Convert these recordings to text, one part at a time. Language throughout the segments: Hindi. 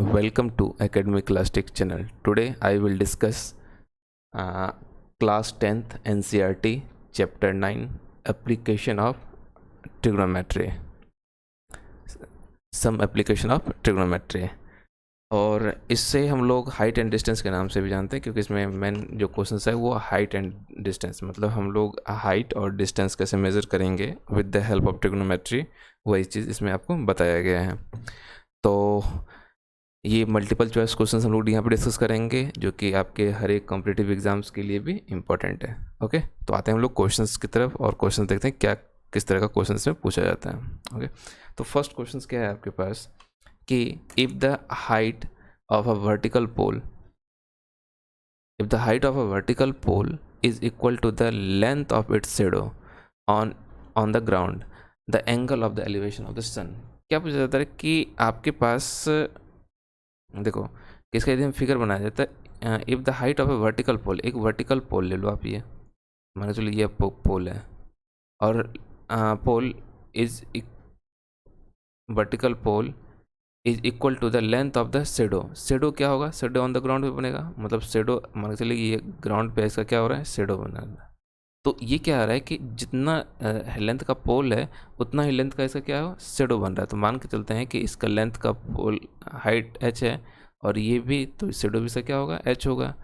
Welcome to Academic Elastic channel. Today I will discuss class 10th NCERT chapter 9 application of trigonometry. Some application of trigonometry. और इससे हम लोग हाइट एंड डिस्टेंस के नाम से भी जानते हैं, क्योंकि इसमें मेन जो क्वेश्चन है वो हाइट एंड डिस्टेंस, मतलब हम लोग हाइट और डिस्टेंस कैसे मेज़र करेंगे with the help of trigonometry, वही चीज़ इसमें आपको बताया गया है। तो ये मल्टीपल चॉइस क्वेश्चंस हम लोग यहाँ पे डिस्कस करेंगे, जो कि आपके हर एक कॉम्पिटिटिव एग्जाम्स के लिए भी इम्पोर्टेंट है। ओके, तो आते हैं हम लोग क्वेश्चंस की तरफ और क्वेश्चंस देखते हैं क्या किस तरह का क्वेश्चन इसमें पूछा जाता है। ओके, तो फर्स्ट क्वेश्चन क्या है आपके पास कि if the height of a vertical pole is equal to the length of its shadow on the ground, the angle of the elevation of the sun। क्या पूछा जाता है कि आपके पास देखो किसका यदि हम फिगर बनाया जाता है, if the height of a vertical pole, एक वर्टिकल पोल ले लो आप, ये मान के चलो ये पोल है और pole is vertical pole is equal to the length of the shadow क्या होगा, शेडो ऑन द ग्राउंड पे बनेगा, मतलब शेडो मान के चलिए ये ग्राउंड पे इसका क्या हो रहा है, शेडो बना रहा है। तो ये क्या आ रहा है कि जितना लेंथ का पोल है उतना ही लेंथ का इसका क्या है, शेडो बन रहा है। तो मान के चलते हैं कि इसका लेंथ का पोल हाइट h है और ये भी, तो शेडो भी इसका क्या होगा, h होगा।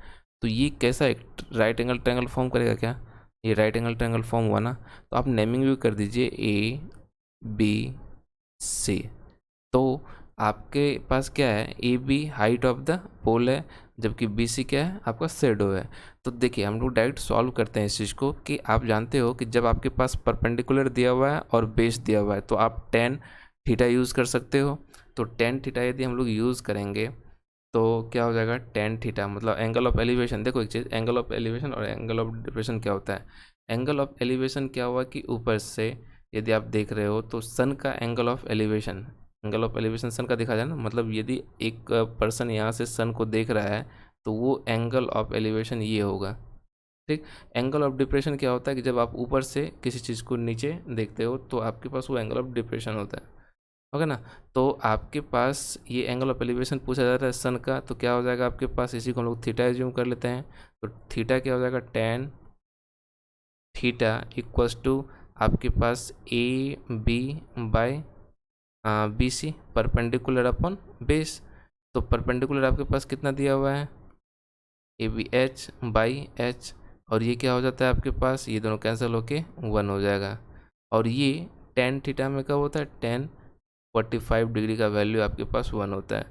तो ये कैसा एक राइट एंगल ट्रायंगल फॉर्म करेगा, क्या ये राइट एंगल ट्रायंगल फॉर्म हुआ ना। तो आप नेमिंग भी कर दीजिए ABC। तो आपके पास क्या है, AB हाइट ऑफ द पोल है, जबकि BC क्या है, आपका शेडो है। तो देखिए हम लोग डायरेक्ट सॉल्व करते हैं इस चीज़ को कि आप जानते हो कि जब आपके पास परपेंडिकुलर दिया हुआ है और बेस दिया हुआ है तो आप टेन थीटा यूज़ कर सकते हो। तो टेन थीटा यदि हम लोग यूज़ करेंगे तो क्या हो जाएगा, टेन थीटा मतलब एंगल ऑफ एलिवेशन। देखो एक चीज़, एंगल ऑफ एलिवेशन और एंगल ऑफ डिप्रेशन क्या होता है। एंगल ऑफ एलिवेशन क्या हुआ कि ऊपर से यदि आप देख रहे हो तो सन का angle of elevation, angle of elevation sun का देखा जाए ना, मतलब यदि एक पर्सन यहाँ से सन को देख रहा है तो वो एंगल ऑफ एलिवेशन ये होगा, ठीक। एंगल ऑफ डिप्रेशन क्या होता है कि जब आप ऊपर से किसी चीज़ को नीचे देखते हो तो आपके पास वो एंगल ऑफ डिप्रेशन होता है, ओके ना। तो आपके पास ये एंगल ऑफ एलिवेशन पूछा जाता है सन का, तो क्या हो जाएगा आपके पास, इसी को हम लोग थीटा एज्यूम कर लेते हैं। तो थीटा क्या हो जाएगा, टेन थीटा इक्वल्स टू आपके पास AB/BC परपेंडिकुलर अपॉन बेस। तो परपेंडिकुलर आपके पास कितना दिया हुआ है, ABH/H, और ये क्या हो जाता है आपके पास, ये दोनों कैंसिल होके 1 हो जाएगा। और ये टेन थीटा में कब होता है, 1045 डिग्री का वैल्यू आपके पास 1 होता है।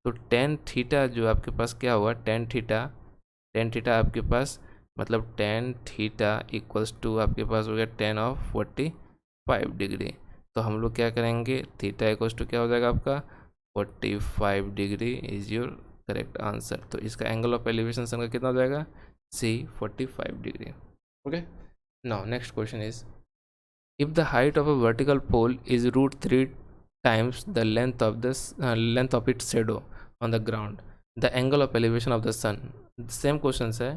तो टेन थीटा जो आपके पास क्या हुआ, टेन थीटा आपके पास मतलब टेन थीटा इक्वल्स टू आपके पास हो गया 10/45 डिग्री। तो हम लोग क्या करेंगे, थीटा इक्वल्स टू क्या हो जाएगा आपका 45 degree is your correct answer. तो इसका एंगल ऑफ एलिवेशन सन का कितना हो जाएगा, C 45 degree. Okay, now next question is if the height of a vertical pole is √3 times the length of its shadow on the ground, the angle of elevation of the sun। Same question है।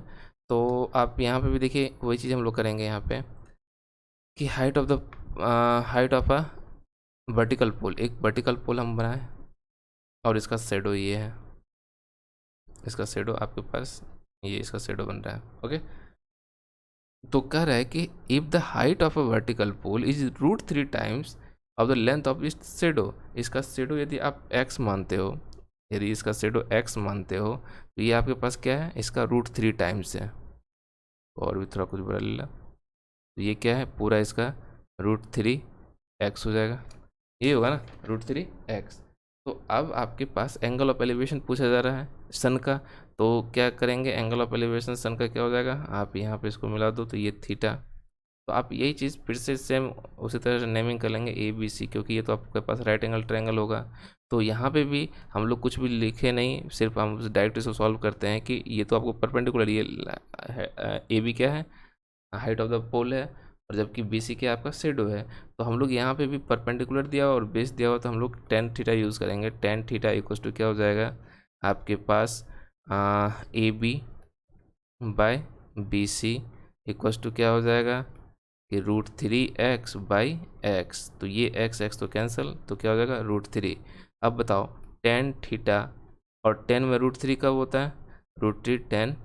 तो आप यहाँ पे भी देखिए वही चीज़ हम लोग करेंगे यहाँ पे कि height of a vertical pole, एक वर्टिकल पोल हम बनाए और इसका शेडो ये है, इसका शेडो आपके पास ये इसका शेडो बन रहा है। ओके, तो कह रहा है कि if the height of a vertical pole is √3 times of the length of its shadow, इसका शेडो यदि आप x मानते हो, यदि इसका शेडो x मानते हो तो ये आपके पास क्या है, इसका √3 टाइम्स है। और भी थोड़ा कुछ बड़ा ले लो, तो ये क्या है, पूरा इसका √3x हो जाएगा, ये होगा ना √3x। तो अब आपके पास एंगल ऑफ एलिवेशन पूछा जा रहा है सन का, तो क्या करेंगे, एंगल ऑफ एलिवेशन सन का क्या हो जाएगा, आप यहाँ पे इसको मिला दो तो ये थीटा। तो आप यही चीज़ फिर से सेम उसी तरह से नेमिंग कर लेंगे ABC, क्योंकि ये तो आपके पास राइट एंगल ट्रायंगल होगा। तो यहाँ पे भी हम लोग कुछ भी लिखे नहीं, सिर्फ हम डायरेक्ट इसको सॉल्व करते हैं कि ये तो आपको परपेंडिकुलर, ये AB क्या है, हाइट ऑफ द पोल है, और जबकि BC क्या आपका शेडो है। तो हम लोग यहाँ पे भी परपेंडिकुलर दिया हुआ और बेस दिया हुआ, तो हम लोग टेन थीटा यूज़ करेंगे। टेन थीटा इक्वल्स टू क्या हो जाएगा आपके पास, AB/BC इक्वल्स टू क्या हो जाएगा कि √3x/x। तो ये x तो कैंसिल, तो क्या हो जाएगा √3। अब बताओ टेन थीटा और 10 में √3 कब होता है? √3 10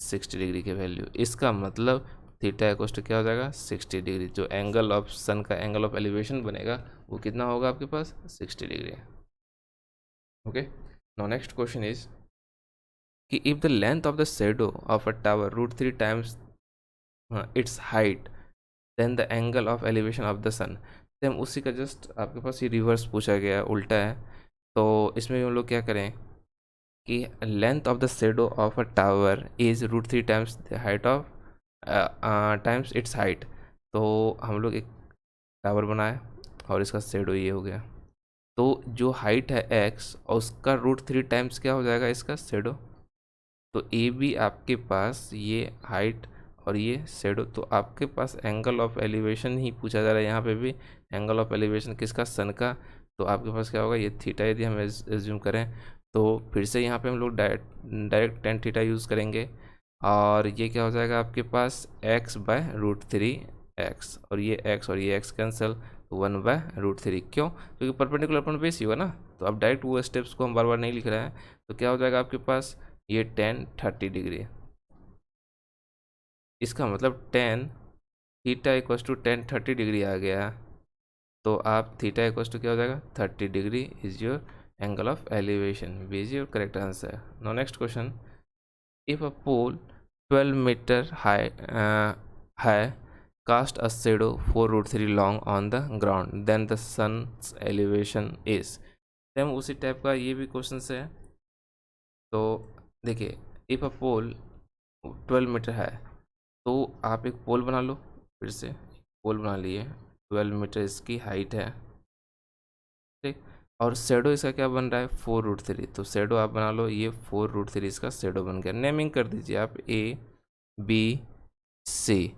60 डिग्री के वैल्यू। इसका मतलब थीटा इक्वल्स टू क्या हो जाएगा? 60 डिग्री। जो एंगल ऑफ सन का एंगल ऑफ एलिवेशन बनेगा वो कितना होगा आपके पास? 60 degree. Okay, now next question is कि if the length of the shadow of a tower √3 times its height then the angle of elevation of the sun. Same उसी का जस्ट आपके पास ये रिवर्स पूछा गया, उल्टा है। तो इसमें हम लोग क्या करें कि length of the shadow of a tower is √3 times the height of times its height. तो हम लोग एक टावर बनाए और इसका शेडो ये हो गया। तो जो हाइट है x और उसका √3 टाइम्स क्या हो जाएगा इसका शेडो। तो ए बी आपके पास ये हाइट और ये शेडो। तो आपके पास एंगल ऑफ एलिवेशन ही पूछा जा रहा है यहाँ पे भी। एंगल ऑफ एलिवेशन किसका? सन का। तो आपके पास क्या होगा? ये थीटा यदि हम एज्यूम करें तो फिर से यहाँ पे हम लोग डायरेक्ट टेन थीटा यूज़ करेंगे। और ये क्या हो जाएगा आपके पास? x/√3 x, और ये x कैंसिल, 1/√3। क्यों? क्योंकि परपेंडिकुलर अपन बेस ही होगा ना। तो अब डायरेक्ट वो स्टेप्स को हम बार बार नहीं लिख रहे हैं। तो क्या हो जाएगा आपके पास? ये 10 30 डिग्री। इसका मतलब 10 थीटा इक्वल्स टू 10 30 डिग्री आ गया। तो आप थीटा इक्वल्स टू क्या हो जाएगा? 30 degree is your angle of elevation. B is your correct answer. Now next question, if a pole 12 metre high cast a shadow 4√3 long on the ground then the sun's elevation is। Same उसी टाइप का ये भी क्वेश्चन है। तो देखिए, इफ अ पोल 12 मीटर है तो आप एक पोल बना लो। फिर से पोल बना लिए, 12 मीटर इसकी हाइट है, ठीक। और शेडो इसका क्या बन रहा है? 4√3। तो शेडो आप बना लो, ये 4√3 इसका शेडो बन गया। नेमिंग कर दीजिए आप ABC।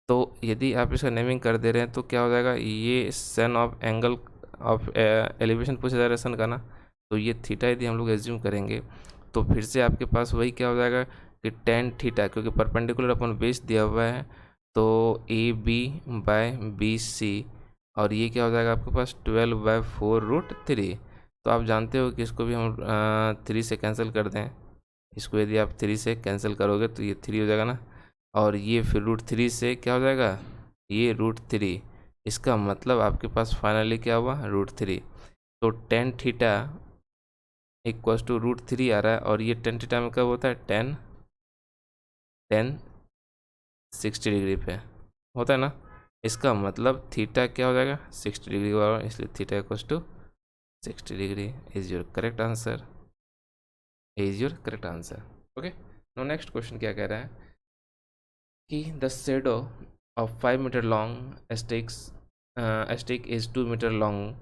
तो यदि आप इसका नेमिंग कर दे रहे हैं तो क्या हो जाएगा? ये son of angle of elevation पूछा जा रहा है सन का ना। तो ये थीटा यदि हम लोग एज्यूम करेंगे तो फिर से आपके पास वही क्या हो जाएगा कि 10 थीटा, क्योंकि परपेंडिकुलर अपन बेस दिया हुआ है। तो AB/BC, और ये क्या हो जाएगा आपके पास? 12/4√3। तो आप जानते हो कि इसको भी हम 3 से कैंसिल कर दें। इसको यदि आप 3 से कैंसिल करोगे तो ये 3 हो जाएगा ना। और ये फिर √3 से क्या हो जाएगा? ये √3। इसका मतलब आपके पास फाइनली क्या हुआ? √3। तो 10 थीटा इक्वल्स टू √3 आ रहा है। और ये 10 थीटा में कब होता है? 10 60 डिग्री पे होता है ना। इसका मतलब थीटा क्या हो जाएगा? 60 डिग्री होगा, इसलिए theta equals to 60 degree is your correct answer. Is your correct answer. Okay, no next question क्या कह रहा है कि the shadow of 5 metre long stick is 2 metre long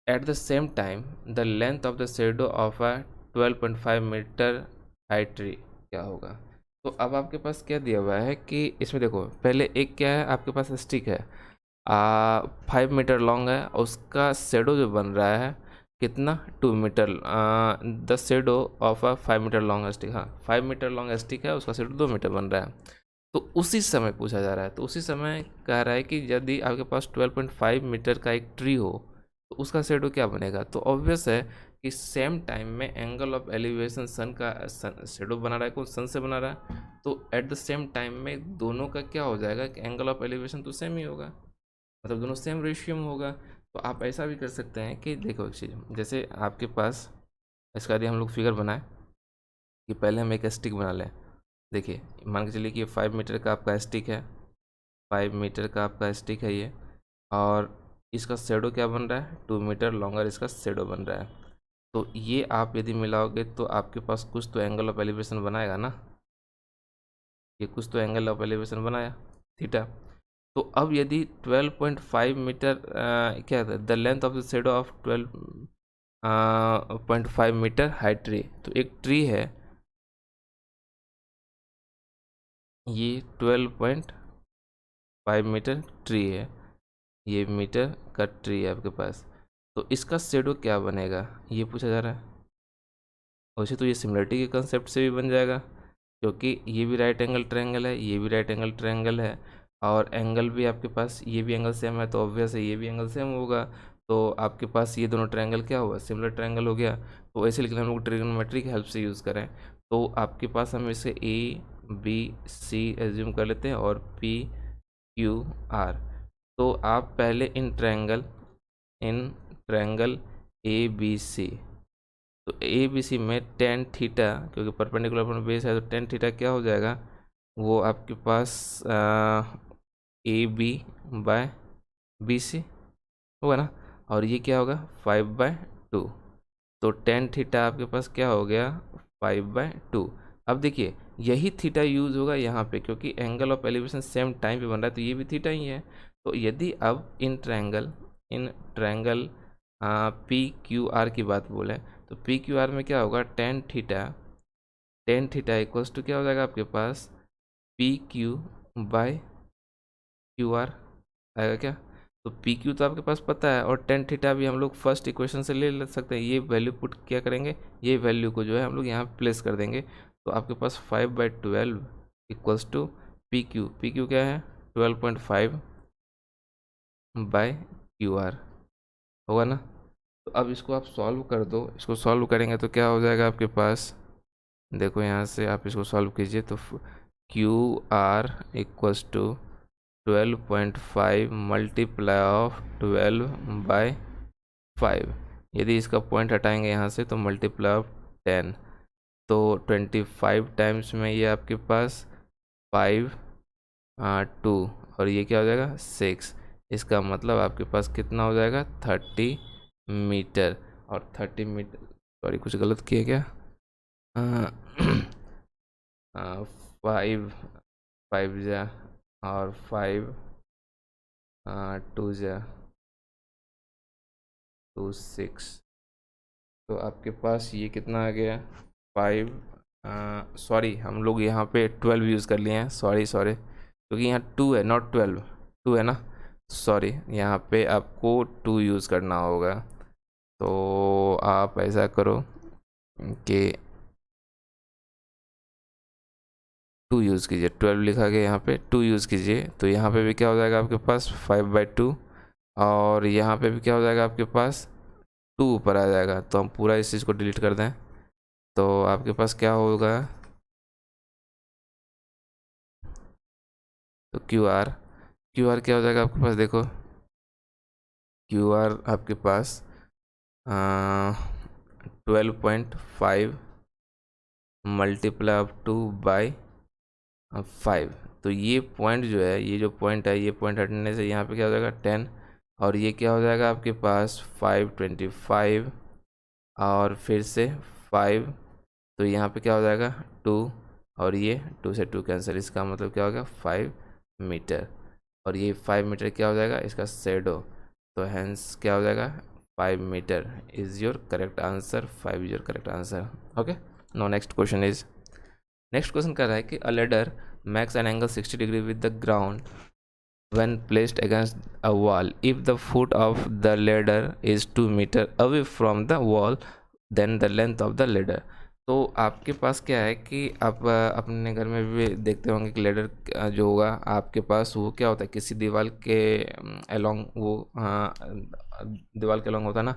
at the same time the length of the shadow of a 12.5 metre high tree क्या होगा? तो अब आपके पास क्या दिया हुआ है कि इसमें देखो, पहले एक क्या है आपके पास? स्टिक है 5 मीटर लॉन्ग है, उसका शेडो जो बन रहा है कितना? 2 metre. The shadow of a 5 metre long stick, हाँ 5 मीटर लॉन्ग स्टिक है, उसका शेडो 2 मीटर बन रहा है। तो उसी समय पूछा जा रहा है। तो उसी समय कह रहा है कि यदि आपके पास 12.5 मीटर का एक ट्री हो तो उसका शेडो क्या बनेगा? तो ऑब्वियस है कि सेम टाइम में एंगल ऑफ एलिवेशन सन का शेडो बना रहा है, कौन? सन से बना रहा है। तो एट द सेम टाइम में दोनों का क्या हो जाएगा कि एंगल ऑफ एलिवेशन तो सेम ही होगा, मतलब दोनों सेम रेशियो में होगा। तो आप ऐसा भी कर सकते हैं कि देखो एक चीज़, जैसे आपके पास इसका यदि हम लोग फिगर बनाएं कि पहले हम एक स्टिक बना लें। देखिए, मान के चलिए कि ये 5 मीटर का आपका स्टिक है, 5 मीटर का आपका स्टिक है ये, और इसका शेडो क्या बन रहा है? 2 मीटर लॉन्गर इसका शेडो बन रहा है। तो ये आप यदि मिलाओगे तो आपके पास कुछ तो एंगल ऑफ एलिवेशन बनाएगा ना। ये कुछ तो एंगल ऑफ एलिवेशन बनाया, थीटा। तो अब यदि 12.5 मीटर क्या है the length of the shadow of 12.5 metre high tree. तो एक ट्री है, ये 12.5 मीटर ट्री है, ये मीटर का ट्री है आपके पास। तो इसका शेडो क्या बनेगा ये पूछा जा रहा है। वैसे तो ये सिमिलरिटी के कंसेप्ट से भी बन जाएगा, क्योंकि ये भी राइट एंगल ट्रायंगल है, ये भी राइट एंगल ट्रायंगल है, और एंगल भी आपके पास ये भी एंगल सेम है, तो ऑब्वियस है ये भी एंगल सेम होगा। तो आपके पास ये दोनों ट्रायंगल क्या हुआ, सिमिलर ट्रायंगल हो गया। तो ऐसे लेकिन हम लोग ट्रिग्नोमेट्री की हेल्प से यूज़ करें, तो आपके पास हम इसे ए बी सी एज्यूम कर लेते हैं और पी क्यू आर। तो आप पहले इन ट्रायंगल ए बी सी, तो ए बी सी में टेन थीटा, क्योंकि परपेंडिकुलर अपना बेस है तो टेन थीटा क्या हो जाएगा, वो आपके पास A B by B C होगा ना, और ये क्या होगा 5/2। तो टेन थीटा आपके पास क्या हो गया 5/2। अब देखिए यही थीटा यूज होगा यहाँ पे, क्योंकि angle of elevation same time पे बन रहा है, तो ये भी थीटा ही है। तो यदि अब in triangle P Q R की बात बोले, तो पी क्यू आर में क्या होगा टेन थीटा इक्वल्स टू क्या हो जाएगा आपके पास P Q by Q R आएगा क्या। तो पी क्यू तो आपके पास पता है, और टेन थीटा भी हम लोग फर्स्ट इक्वेशन से ले सकते हैं। ये वैल्यू पुट क्या करेंगे, ये वैल्यू को जो है हम लोग यहाँ प्लेस कर देंगे। तो आपके पास 5/12 इक्वल्स टू पी क्यू क्या है 12.5 बाय क्यू आर होगा ना। तो अब इसको आप सॉल्व कर दो, इसको सॉल्व करेंगे तो क्या हो जाएगा आपके पास, देखो यहाँ से आप इसको सॉल्व कीजिए तो Q R equals to 12.5 multiply of 12/5। यदि इसका पॉइंट हटाएंगे यहाँ से तो मल्टीप्लाई ऑफ 10, तो 25 टाइम्स में ये आपके पास 5 2 और ये क्या हो जाएगा 6। इसका मतलब आपके पास कितना हो जाएगा 30 मीटर। और 30 मीटर, सॉरी कुछ गलत किया क्या, 5 5 जा और 5 2 जा 2 6, तो आपके पास ये कितना आ गया 5, सॉरी हम लोग यहाँ पे 12 यूज़ कर लिए हैं, सॉरी क्योंकि यहाँ 2 है नॉट 12, 2 है ना, सॉरी यहाँ पे आपको 2 यूज़ करना होगा। तो आप ऐसा करो कि 2 यूज़ कीजिए, 12 लिखा गया यहाँ पे 2 यूज़ कीजिए, तो यहाँ पे भी क्या हो जाएगा आपके पास 5/2, और यहाँ पे भी क्या हो जाएगा आपके पास 2 ऊपर आ जाएगा। तो हम पूरा इस चीज़ को डिलीट कर दें, तो आपके पास क्या होगा, तो क्यू आर क्या हो जाएगा आपके पास, देखो क्यू आर आपके पास 12.5 मल्टीप्लाई ऑफ 2/5। तो ये पॉइंट जो है, ये जो पॉइंट है, ये पॉइंट हटने से यहाँ पे क्या हो जाएगा 10, और ये क्या हो जाएगा आपके पास 525 और फिर से 5, तो यहाँ पे क्या हो जाएगा 2, और ये 2 से 2 कैंसिल, इसका मतलब क्या हो गया 5 मीटर। और ये 5 मीटर क्या हो जाएगा इसका शेडो, तो हैंस क्या हो जाएगा 5 metre is your correct answer, 5 is your correct answer. Okay, no next question कर रहा है कि a ladder makes an angle 60 degree with the ground when placed against a wall. If the foot of the ladder is 2 meter away from the wall, then the length of the ladder. तो आपके पास क्या है कि आप अपने घर में भी देखते होंगे कि लेडर जो होगा आपके पास वो क्या होता है, किसी दीवार के अलोंग, वो दीवार के अलोंग होता है ना।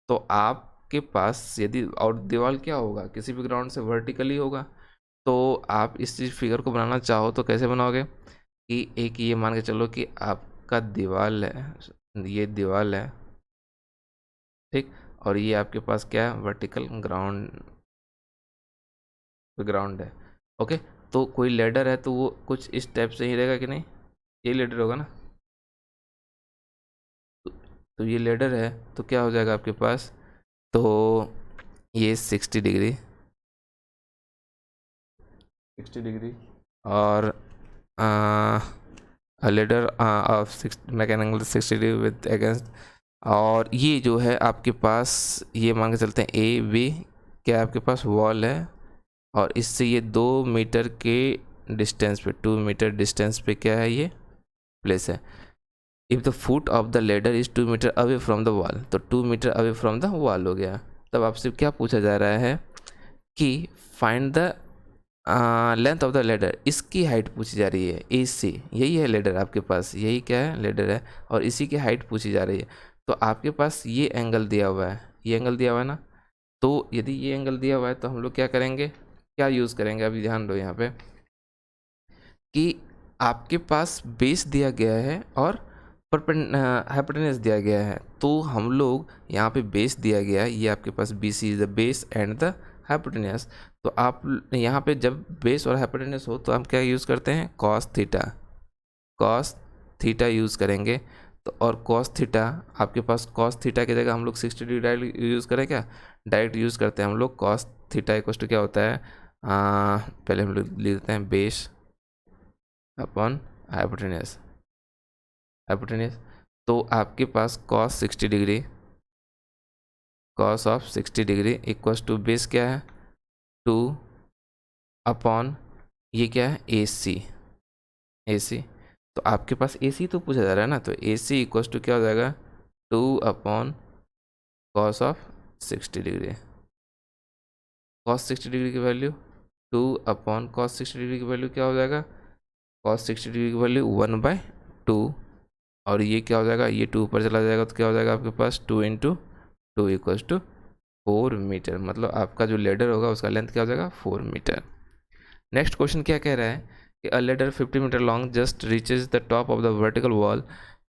तो आपके पास यदि, और दीवार क्या होगा किसी भी ग्राउंड से वर्टिकली होगा, तो आप इस चीज़ फिगर को बनाना चाहो तो कैसे बनाओगे कि एक ये मान के चलो कि आपका दीवार है, ये दीवार है ठीक, और ये आपके पास क्या है वर्टिकल ग्राउंड है। ओके, तो कोई लेडर है तो वो कुछ इस टाइप से ही रहेगा कि नहीं, ये लेडर होगा ना। तो ये लेडर है तो क्या हो जाएगा आपके पास, तो ये 60 डिग्री और ladder of 6 mechanical 60 degree with against, और ये जो है आपके पास ये मान के चलते हैं ए बी क्या आपके पास वॉल है, और इससे ये 2 मीटर के डिस्टेंस पे, 2 मीटर डिस्टेंस पे क्या है ये प्लेस है। If the foot of the ladder is 2 metre away from the wall, तो 2 metre away from the wall हो गया। तब आपसे क्या पूछा जा रहा है कि find the length of the ladder, इसकी हाइट पूछी जा रही है, ए सी, यही है लेडर आपके पास, यही क्या है लेडर है और इसी की हाइट पूछी जा रही है। तो आपके पास ये एंगल दिया हुआ है, ये एंगल दिया हुआ है ना। तो यदि ये एंगल दिया हुआ है तो हम लोग क्या करेंगे, क्या यूज़ करेंगे, अभी ध्यान दो यहाँ पे कि आपके पास बेस दिया गया है और हाइपोटेनस दिया गया है। तो हम लोग यहाँ पे बेस दिया गया है, ये आपके पास B C is the base and the hypotenuse. तो आप यहाँ पे जब बेस और हाइपोटेनस हो तो हम क्या यूज़ करते हैं, cos theta, cos theta use करेंगे। तो और कॉस थीटा आपके पास, कॉस थीटा की जगह हम लोग 60 डिग्री डायरेक्ट यूज़ करें क्या, डायरेक्ट यूज़ करते हैं हम लोग। कॉस थीटा इक्वल टू क्या होता है, पहले हम लोग लिख देते हैं बेस अपॉन हाइपोटेनस, हाइपोटेनस। तो आपके पास cos 60 degree, cos of 60 degree equals to base क्या है 2 अपॉन ये क्या है ए सी, ए सी। तो आपके पास ए सी तो पूछा जा रहा है ना, तो ए सी इक्वल्स टू क्या हो जाएगा 2 upon cos of 60 degree. Cos 60 degree की वैल्यू 2 अपॉन कॉस 60 डिग्री की वैल्यू क्या हो जाएगा, कॉस 60 डिग्री की वैल्यू 1/2। और ये क्या हो जाएगा, ये 2 ऊपर चला जाएगा तो क्या हो जाएगा आपके पास 2 इंटू 2 इक्वल्स टू 4 मीटर। मतलब आपका जो लेडर होगा उसका लेंथ क्या हो जाएगा 4 मीटर। नेक्स्ट क्वेश्चन क्या कह रहा है कि a ladder 50 metre long just reaches the top of the vertical wall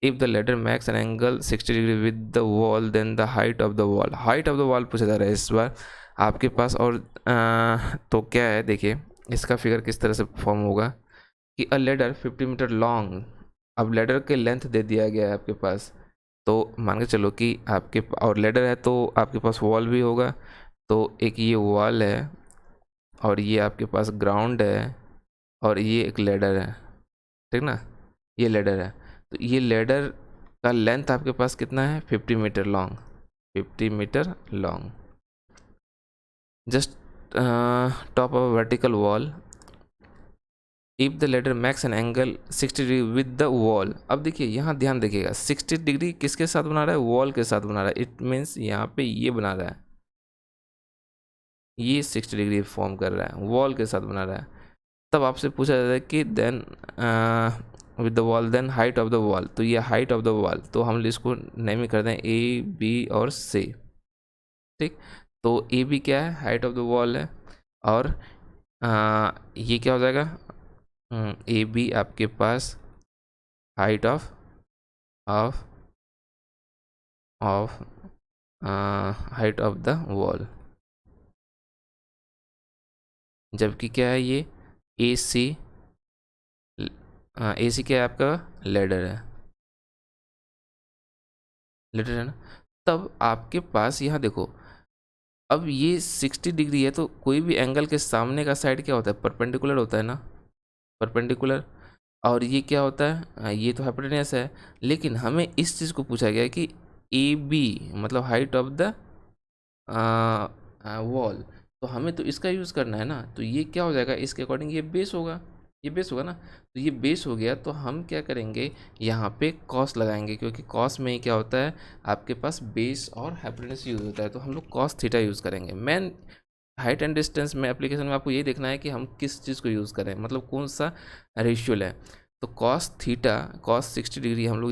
if the ladder makes an angle 60 degree with the wall then the height of the wall. Height of the wall पूछा जा रहा है इस बार आपके पास। और तो क्या है देखिए इसका फिगर किस तरह से फॉर्म होगा कि अ लेडर 50 मीटर लॉन्ग, अब लेडर के लेंथ दे दिया गया है आपके पास। तो मान के चलो कि आपके और लेडर है तो आपके पास वॉल भी होगा। तो एक ये वॉल है और ये आपके पास ग्राउंड है और ये एक लेडर है, ठीक ना, ये लेडर है। तो ये लेडर का लेंथ आपके पास कितना है 50 metre long, 50 metre long. Just top of vertical wall if the ladder makes an angle 60 degree with the wall. अब देखिए यहाँ ध्यान देखिएगा 60 डिग्री किसके साथ बना रहा है, वॉल के साथ बना रहा है। इट मीन्स यहाँ पे ये बना रहा है, ये 60 डिग्री फॉर्म कर रहा है, वॉल के साथ बना रहा है। तब आपसे पूछा जाता है कि then with the wall then height of the wall. तो ये हाइट ऑफ द वॉल, तो हम इसको नेम कर दें ए बी और सी, ठीक। तो ए बी क्या है, हाइट ऑफ द वॉल है। और ये क्या हो जाएगा, ए बी आपके पास height of of of height of the wall. जबकि क्या है ये ए सी, ए सी क्या है आपका लेडर है, लेडर है ना। तब आपके पास यहाँ देखो, अब ये 60 डिग्री है तो कोई भी एंगल के सामने का साइड क्या होता है, परपेंडिकुलर होता है ना, परपेंडिकुलर। और ये क्या होता है, ये तो हाइपोटेनस है। लेकिन हमें इस चीज़ को पूछा गया है कि ए बी मतलब हाइट ऑफ द वॉल, तो हमें तो इसका यूज़ करना है ना। तो ये क्या हो जाएगा, इसके अकॉर्डिंग ये बेस होगा, ये बेस होगा ना। तो ये बेस हो गया तो हम क्या करेंगे, यहाँ पे कॉस लगाएंगे, क्योंकि कॉस में ही क्या होता है आपके पास बेस और हाइपोटेनस यूज़ होता है। तो हम लोग कॉस थीटा यूज़ करेंगे। मेन हाइट एंड डिस्टेंस में एप्लीकेशन में आपको ये देखना है कि हम किस चीज़ को यूज़ करें, मतलब कौन सा रेशियो है। तो कॉस थीटा, कॉस 60 डिग्री हम लोग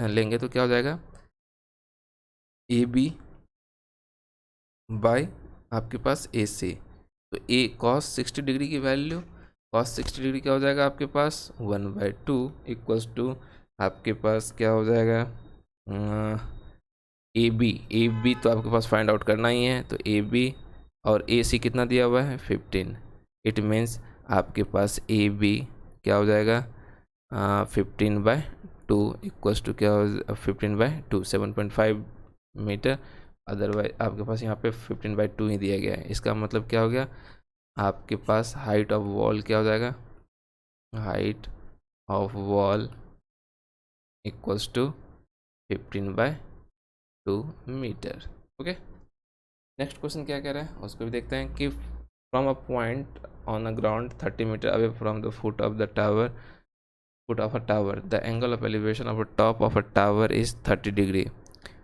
लेंगे तो क्या हो जाएगा ए बी बाय आपके पास ए सी। तो ए कॉस 60 डिग्री की वैल्यू, कॉस 60 डिग्री क्या हो जाएगा आपके पास 1/2 इक्वल्स टू आपके पास क्या हो जाएगा ए बी। ए बी तो आपके पास फाइंड आउट करना ही है। तो ए बी और ए सी कितना दिया हुआ है 15। इट मीन्स आपके पास ए बी क्या हो जाएगा 15/2 इक्वल्स टू क्या हो 15/2 7.5 मीटर। अदरवाइज आपके पास यहाँ पे 15/2 ही दिया गया है। इसका मतलब क्या हो गया, आपके पास हाइट ऑफ वॉल क्या हो जाएगा, height of wall equals to 15/2 metre. Okay, next question क्या कह रहा है उसको भी देखते हैं कि from a point on a ground 30 metre away from the foot of the tower, foot of a tower the angle of elevation of a top of a tower is 30 degree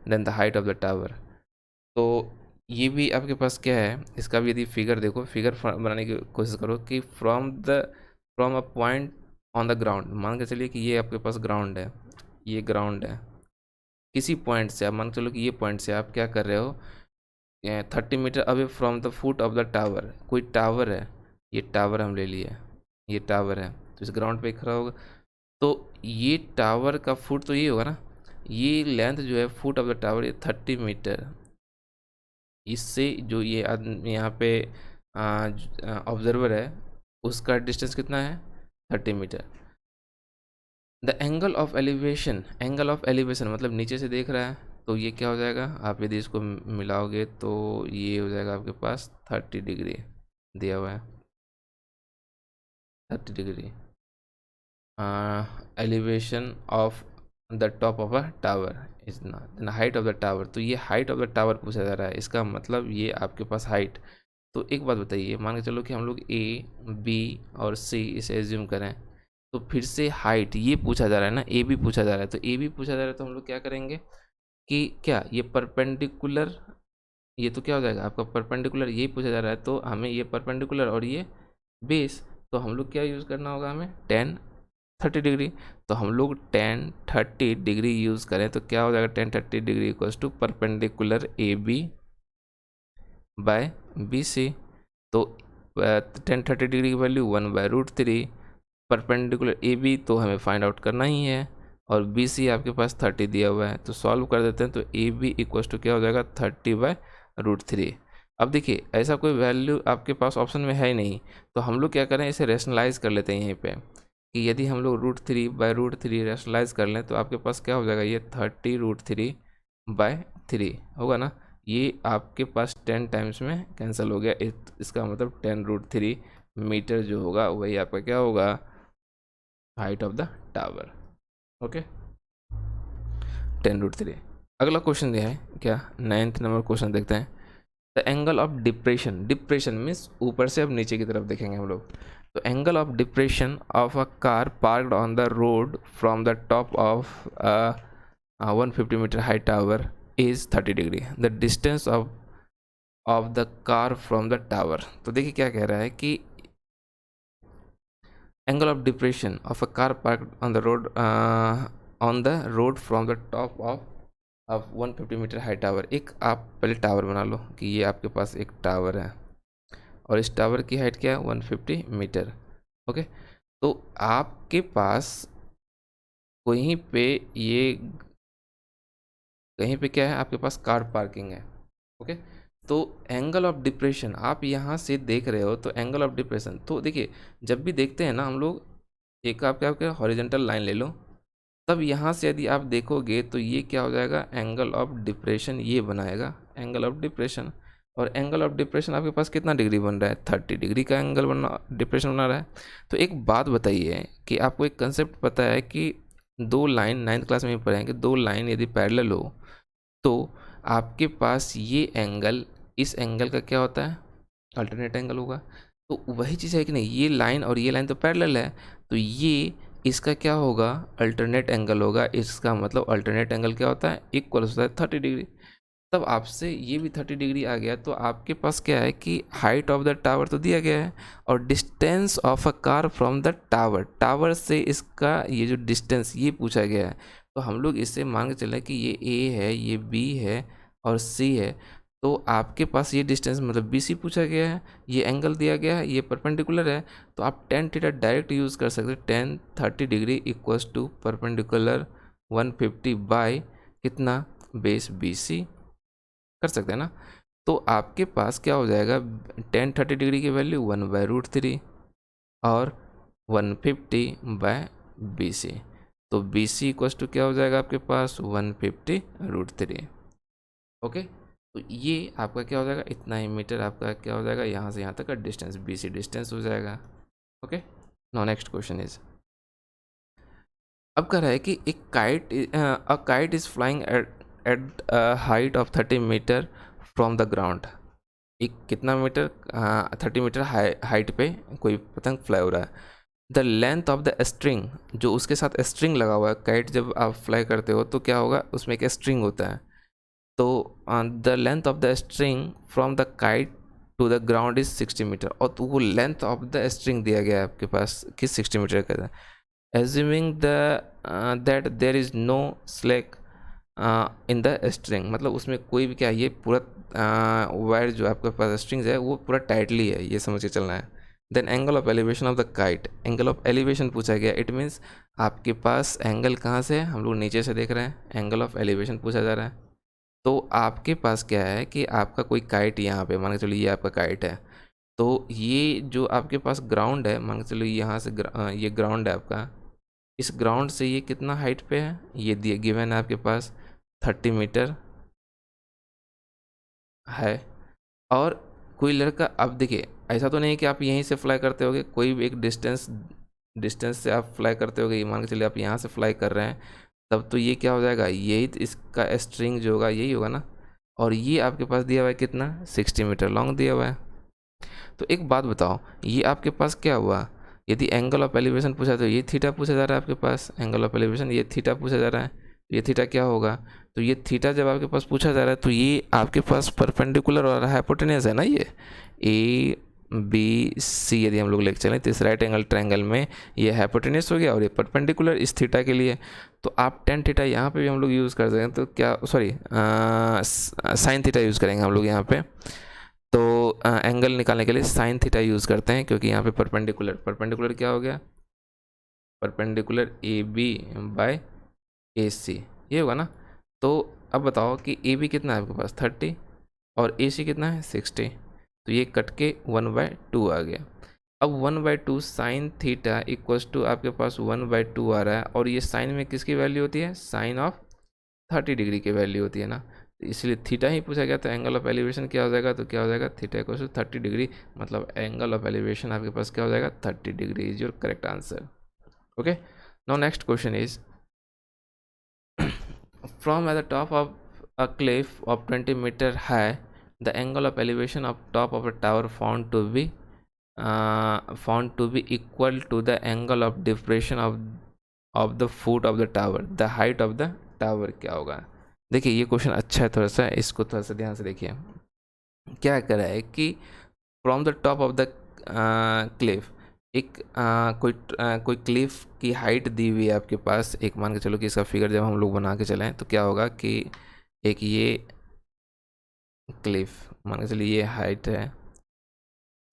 then the height of the tower. तो ये भी आपके पास क्या है, इसका भी यदि फिगर देखो, फिगर बनाने की कोशिश करो कि from a point on the ground, मान के चलिए कि ये आपके पास ग्राउंड है, ये ग्राउंड है, किसी पॉइंट से, आप मान के चलो कि ये पॉइंट से आप क्या कर रहे हो, 30 metre away from the foot of the tower, कोई टावर है, ये टावर हम ले लिए, ये टावर है, तो इस ग्राउंड पे खड़ा होगा, तो ये टावर का फुट तो ये होगा ना, ये लेंथ जो है फुट ऑफ द टावर ये 30 मीटर, इससे जो ये आदमी यहाँ पे ऑब्जर्वर है उसका डिस्टेंस कितना है, 30 metre. The angle of elevation, angle of elevation मतलब नीचे से देख रहा है, तो ये क्या हो जाएगा, आप यदि इसको मिलाओगे तो ये हो जाएगा आपके पास 30 डिग्री दिया हुआ है, 30 degree elevation of the top of a tower is ना हाइट ऑफ द टावर, तो ये हाइट ऑफ द टावर पूछा जा रहा है, इसका मतलब ये आपके पास हाइट। तो एक बात बताइए, मान के चलो कि हम लोग ए बी और सी इसे एज्यूम करें, तो फिर से हाइट ये पूछा जा रहा है ना, ए बी पूछा जा रहा है, तो ए बी पूछा जा रहा है तो हम लोग क्या करेंगे कि क्या ये परपेंडिकुलर, ये तो क्या हो जाएगा आपका परपेंडिकुलर, ये पूछा जा रहा है तो हमें ये परपेंडिकुलर और ये बेस, तो हम लोग क्या यूज़ करना होगा, हमें 10-30 डिग्री, तो हम लोग 10-30 डिग्री यूज़ करें तो क्या हो जाएगा, 10-30 degree equals to perpendicular A B by B C, तो 10-30 डिग्री की वैल्यू 1/√3, परपेंडिकुलर ए बी तो हमें फाइंड आउट करना ही है, और बी सी आपके पास 30 दिया हुआ है, तो सॉल्व कर देते हैं, तो ए बी इक्वल्स टू क्या हो जाएगा 30/√3। अब देखिए ऐसा कोई वैल्यू आपके पास ऑप्शन में है ही नहीं, तो हम लोग क्या करें, इसे रेशनलाइज कर लेते हैं यहीं पे, कि यदि हम लोग √3/√3 रेशनलाइज कर लें तो आपके पास क्या हो जाएगा, ये 30√3/3 होगा ना, ये आपके पास 10 टाइम्स में कैंसिल हो गया, इसका मतलब 10√3 मीटर जो होगा वही आपका क्या होगा, height of the tower. Okay, 10√3। अगला क्वेश्चन दिया है क्या, 9th नंबर क्वेश्चन देखते हैं। The angle of depression, depression means ऊपर से अब नीचे की तरफ देखेंगे हम लोग, तो angle of depression of a car parked on the road from the top of 150 metre high tower is 30 degree, the distance of the car from the tower. तो देखिए क्या कह रहा है कि angle of depression of a car parked on the road from the top of 150 metre high tower. एक आप पहले टावर बना लो कि ये आपके पास एक टावर है और इस टावर की हाइट क्या है 150 मीटर। ओके, तो आपके पास कहीं पे ये कहीं पे क्या है, आपके पास कार पार्किंग है। ओके, तो एंगल ऑफ डिप्रेशन आप यहाँ से देख रहे हो, तो एंगल ऑफ डिप्रेशन, तो देखिए जब भी देखते हैं ना हम लोग, एक आपके हॉरिजेंटल लाइन ले लो, तब यहाँ से यदि आप देखोगे तो ये क्या हो जाएगा, एंगल ऑफ डिप्रेशन ये बनाएगा एंगल ऑफ डिप्रेशन। और एंगल ऑफ डिप्रेशन आपके पास कितना डिग्री बन रहा है, 30 डिग्री का एंगल बना डिप्रेशन बना रहा है। तो एक बात बताइए कि आपको एक कंसेप्ट पता है कि दो लाइन 9th क्लास में ही पढ़ेंगे, दो लाइन यदि पैरेलल हो तो आपके पास ये एंगल इस एंगल का क्या होता है, अल्टरनेट एंगल होगा। तो वही चीज़ है कि नहीं, ये लाइन और ये लाइन तो पैरेलल है, तो ये इसका क्या होगा, अल्टरनेट एंगल होगा। इसका मतलब अल्टरनेट एंगल क्या होता है, इक्वल होता है 30 डिग्री। तब आपसे ये भी 30 डिग्री आ गया, तो आपके पास क्या है कि हाइट ऑफ द टावर तो दिया गया है और distance of a car from the tower, tower से इसका ये जो डिस्टेंस ये पूछा गया है। तो हम लोग इससे मान के चले कि ये ए है, ये बी है और सी है, तो आपके पास ये डिस्टेंस मतलब बी सी पूछा गया है, ये एंगल दिया गया है, ये परपेंडिकुलर है, तो आप टेन थीटा डायरेक्ट यूज़ कर सकते हैं। 10-30 degree equals to perpendicular 150 by कितना, बेस बी सी कर सकते हैं ना। तो आपके पास क्या हो जाएगा, 10-30 डिग्री की वैल्यू 1/√3 और 150/BC, तो BC इक्वल्स टू क्या हो जाएगा आपके पास 150√3। ओके, तो ये आपका क्या हो जाएगा, इतना ही मीटर आपका क्या हो जाएगा, यहाँ से यहाँ तक का डिस्टेंस BC डिस्टेंस हो जाएगा। Okay, now next question is, अब कह रहा है कि एक kite is flying at height of 30 metre from the ground. एक कितना मीटर, 30 मीटर हाइट पे कोई पतंग फ्लाई हो रहा है। The length of the string, जो उसके साथ स्ट्रिंग लगा हुआ है, काइट जब आप फ्लाई करते हो तो क्या होगा, उसमें एक स्ट्रिंग होता है, तो the length of the string from the kite to the ground is 60 metre, और तो वो लेंथ ऑफ द स्ट्रिंग दिया गया है आपके पास कि 60 मीटर का है। Assuming that there is no slack in the string, मतलब उसमें कोई भी क्या, ये पूरा वायर जो आपके पास स्ट्रिंग्स है वो पूरा टाइटली है, ये समझ के चलना है। Then angle of elevation of the kite, angle of elevation पूछा गया, इट मीन्स आपके पास एंगल कहाँ से है, हम लोग नीचे से देख रहे हैं, एंगल ऑफ एलिवेशन पूछा जा रहा है। तो आपके पास क्या है कि आपका कोई काइट यहाँ पे, मान के चलिए ये आपका काइट है, तो ये जो आपके पास ग्राउंड है, मान के चलिए यहाँ से ये ग्राउंड है आपका, इस ग्राउंड से ये कितना हाइट पे है, ये दिए गिवन है आपके पास 30 मीटर है। और कोई लड़का, अब देखिए ऐसा तो नहीं है कि आप यहीं से फ्लाई करते होगे, कोई भी एक डिस्टेंस से आप फ्लाई करते होगे, ये मान के चलिए आप यहाँ से फ्लाई कर रहे हैं, तब तो ये क्या हो जाएगा, यही तो इसका स्ट्रिंग जो होगा यही होगा ना। और ये आपके पास दिया हुआ है कितना, 60 मीटर लॉन्ग दिया हुआ है। तो एक बात बताओ, ये आपके पास क्या हुआ, यदि एंगल ऑफ एलिवेशन पूछा तो ये थीटा पूछा जा रहा है आपके पास, एंगल ऑफ एलिवेशन ये थीटा पूछा जा रहा है, तो ये थीटा क्या होगा, तो ये थीटा जब आपके पास पूछा जा रहा है तो ये आपके पास परपेंडिकुलर और हाइपोटेन्यूस है ना, ये ए बी सी यदि हम लोग लेके चलें तो इस राइट एंगल ट्रायंगल में ये हाइपोटेन्यूस हो गया और ये परपेंडिकुलर इस थीटा के लिए। तो आप टेन थीटा यहाँ पे भी हम लोग यूज़ कर सकते हैं, तो क्या सॉरी साइन थीटा यूज़ करेंगे हम लोग यहाँ पे। तो एंगल निकालने के लिए साइन थीटा यूज़ करते हैं, क्योंकि यहाँ पे परपेंडिकुलर क्या हो गया, परपेंडिकुलर ए बी बाय ए सी, ये होगा ना। तो अब बताओ कि ए बी कितना है आपके पास 30 और ए सी कितना है 60, तो ये कट के 1/2 आ गया। अब 1/2 साइन थीटा इक्वल्स टू आपके पास 1/2 आ रहा है, और ये साइन में किसकी वैल्यू होती है, साइन ऑफ 30 डिग्री की वैल्यू होती है ना, तो इसलिए थीटा ही पूछा गया। तो एंगल ऑफ एलिवेशन क्या हो जाएगा, तो क्या हो जाएगा, थीटा इक्वल्स टू 30 डिग्री, मतलब एंगल ऑफ एलिवेशन आपके पास क्या हो जाएगा, 30 degree is your correct answer. Okay, now next question is from at the top of a cliff of 20 meter high, the angle of elevation of top of a tower found to be equal to the angle of depression of the foot of the tower, the height of the tower क्या होगा। देखिए ये क्वेश्चन अच्छा है, थोड़ा सा इसको थोड़ा सा ध्यान से देखिए। क्या कर रहा है कि from the top of the Cliff, एक कोई क्लिफ की हाइट दी हुई है आपके पास, एक मान के चलो कि इसका फिगर जब हम लोग बना के चलें तो क्या होगा कि एक ये क्लिफ मान के चलिए ये हाइट है,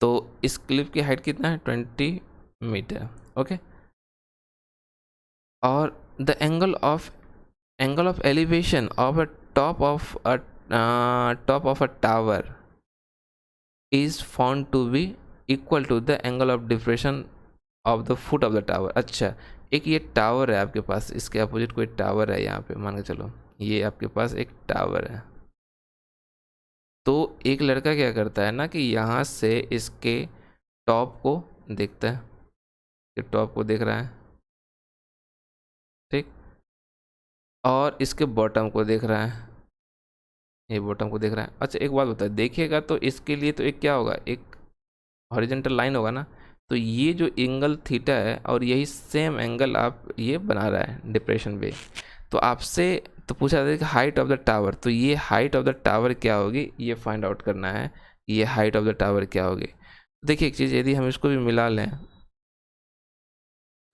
तो इस क्लिफ की हाइट कितना है 20 मीटर। ओके, और the angle of elevation of a top of a tower is found to be equal to the angle of depression of the foot of the tower। अच्छा, एक ये टावर है आपके पास, इसके अपोजिट कोई टावर है यहाँ पे, मान के चलो ये आपके पास एक टावर है। तो एक लड़का क्या करता है ना कि यहाँ से इसके टॉप को देखता है, ये टॉप को देख रहा है, ठीक, और इसके बॉटम को देख रहा है, ये बॉटम को देख रहा है। अच्छा एक बात बता, देखिएगा तो इसके लिए तो एक क्या होगा, एक हॉरिजेंटल लाइन होगा ना, तो ये जो एंगल थीटा है और यही सेम एंगल आप ये बना रहा है डिप्रेशन पे। तो आपसे तो पूछा था कि हाइट ऑफ द टावर, तो ये हाइट ऑफ द टावर क्या होगी ये फाइंड आउट करना है, ये हाइट ऑफ द टावर क्या होगी। देखिए एक चीज़, यदि हम इसको भी मिला लें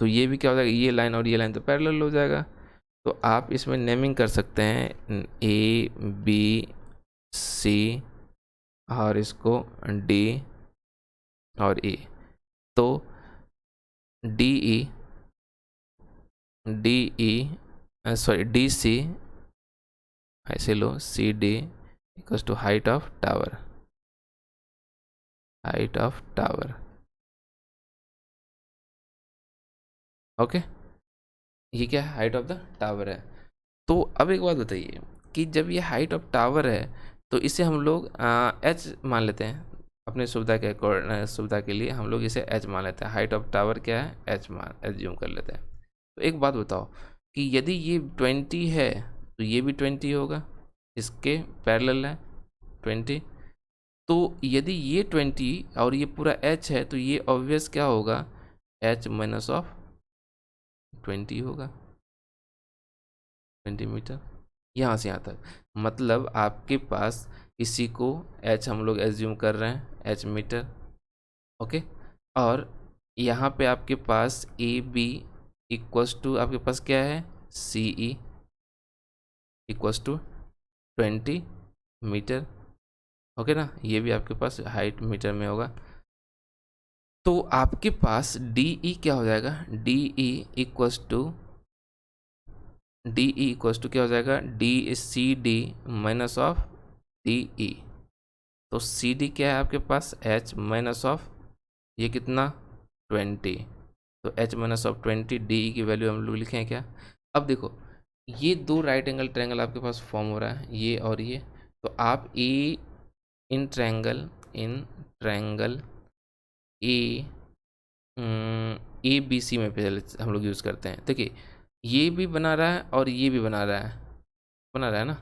तो ये भी क्या हो जाएगा, ये लाइन और ये लाइन तो पैरेलल हो जाएगा। तो आप इसमें नेमिंग कर सकते हैं ए बी सी और इसको डी और ई। तो D E sorry D C, ऐसे लो C D equals to height of tower, height of tower. Okay, ये क्या है, हाइट ऑफ द टावर है। तो अब एक बात बताइए कि जब ये हाइट ऑफ टावर है तो इसे हम लोग एच मान लेते हैं, अपने सुविधा के लिए हम लोग इसे एच मान लेते हैं। हाइट ऑफ टावर क्या है, एच मान एज्यूम कर लेते हैं। तो एक बात बताओ कि यदि ये 20 है तो ये भी 20 होगा, इसके पैरेलल है 20। तो यदि ये 20 और ये पूरा एच है तो ये ऑब्वियस क्या होगा, एच माइनस ऑफ 20 होगा, 20 मीटर यहाँ से यहाँ तक। मतलब आपके पास इसी को एच हम लोग एज्यूम कर रहे हैं, एच मीटर। ओके, और यहाँ पे आपके पास ए बी इक्वल्स टू आपके पास क्या है सी ई, इक्वल्स टू 20 मीटर। ओके ना, ये भी आपके पास हाइट मीटर में होगा। तो आपके पास डी ई क्या हो जाएगा, डी ई इक्वल्स टू क्या हो जाएगा, D C D minus of D E. तो सी डी क्या है आपके पास, एच माइनस ऑफ ये कितना 20, तो H minus of 20, D E की वैल्यू हम लोग लिखें क्या। अब देखो ये दो राइट एंगल ट्रायंगल आपके पास फॉर्म हो रहा है, ये और ये। तो आप ए in triangle A A B C में पहले हम लोग यूज़ करते हैं। देखिए ये भी बना रहा है और ये भी बना रहा है ना।